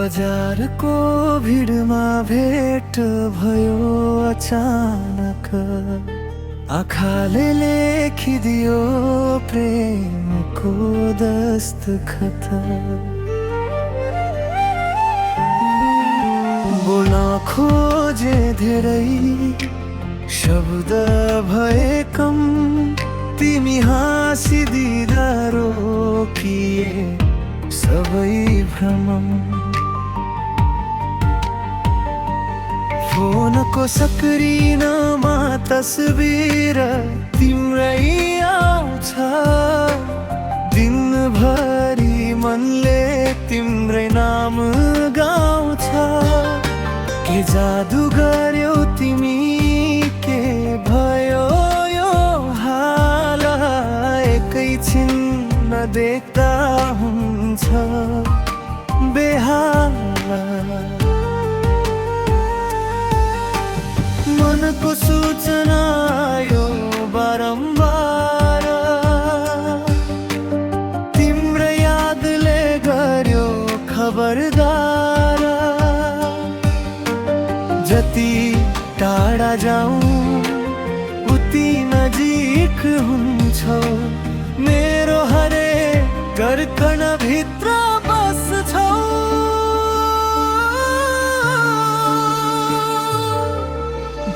बजारको भिडमा भेट भयो अचानक, आँखाले लेखिदियो प्रेमको दस्तखत। बोल्न खोजे धेरै शब्द भए कम, तिमी हाँसिदिँदा रोकिए सबै भ्रम। फोनको सक्रिनमा तस्बिर तिम्रै आउँछ, दिनभरि मनले तिम्रै नाम गाउँछ। के जादु गर्यौ तिमी, के भयो यो हाल, एकैछिन नदेख्दा हुन्छ बेहाल। मनको सूचना यो बारम्बार, तिम्रो यादले गर्यो खबरदार। जति टाढा जाऊँ उति नजिक हुन्छौ, मेरो हरेक घरकण भित्र बस्छौ।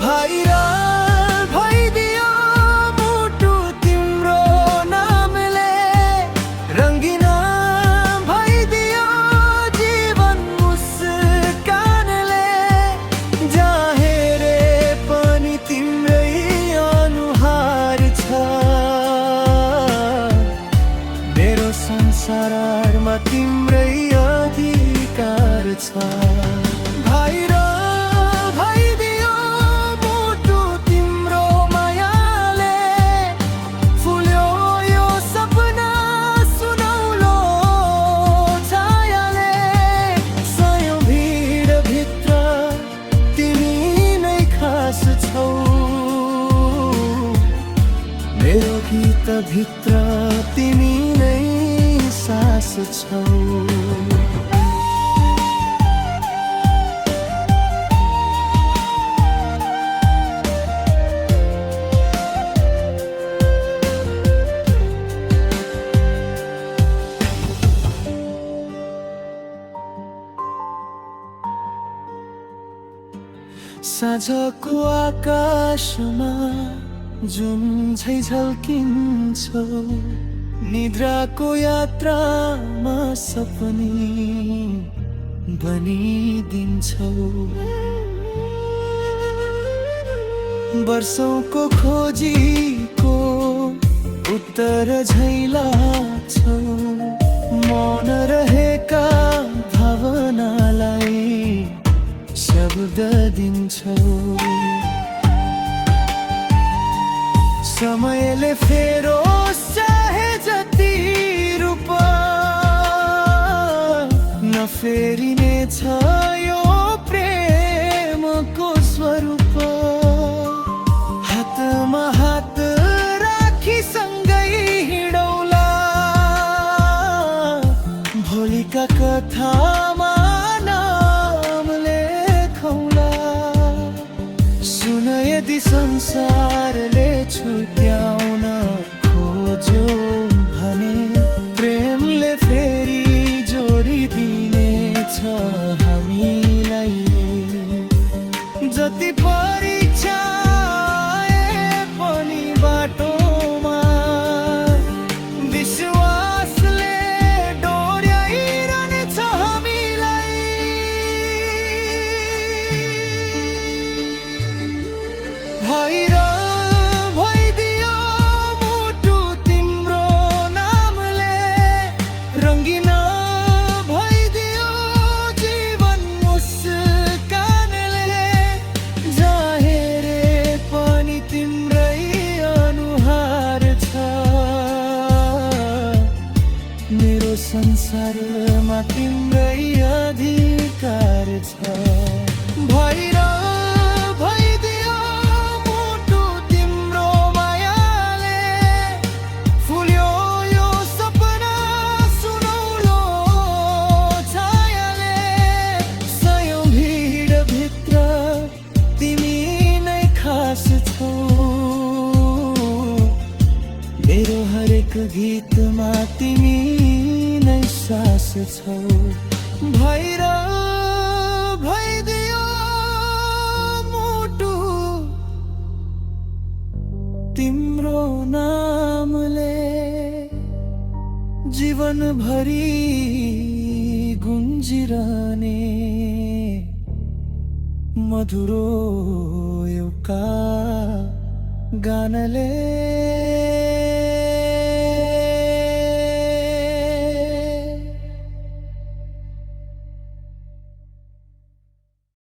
भाइरल भइदियो मुटु तिम्रो नामले, रङ्गिन भइदियो जीवन मुस्कानले। जहाँ हेरे पनि तिम्रै अनुहार छ, मेरो संसारमा तिम्रै अधिकार छ। मेरो गीत भित्र तिमी नै सास छौ। साँझको आकाशमा जुन झल्किन्छौ, निद्राको यात्रामा सपनी बनिदिन्छौ। वर्षौंको खोजीको उत्तर झैँ लाग्छौ, मौन रहेका भावनालाई शब्द दिन्छौ। समयले फेरोस् चाहे जति रूप, नफेरिने छ यो प्रेमको स्वरूप। हातमा हात राखी सँगै हिँडौला, भोलिका कथामा नाम लेखौला। सुन यदि संसारले छुट्याउन खोज्यो भने, प्रेमले फेरि जोडिदिनेछ हामीलाई। जति परीक्षा आए पनि बाटोमा, विश्वासले डोर्याइरहनेछ हामीलाई। भाइरल भइदियो मुटु तिम्रो नामले, रङ्गिन भइदियो जीवन मुस्कानले। जहाँ हेरे पनि तिम्रै अनुहार छ, मेरो संसारमा तिम्रै अधिकार छ। भाइरल भइदियो मुटु तिम्रो मायाले, फुल्यो यो सपना सुनौलो छायाले। छौ भैर भइदियो मुटु तिम्रो नामले जीवनभरि गुन्जिरहने मधुरो एउटा गानले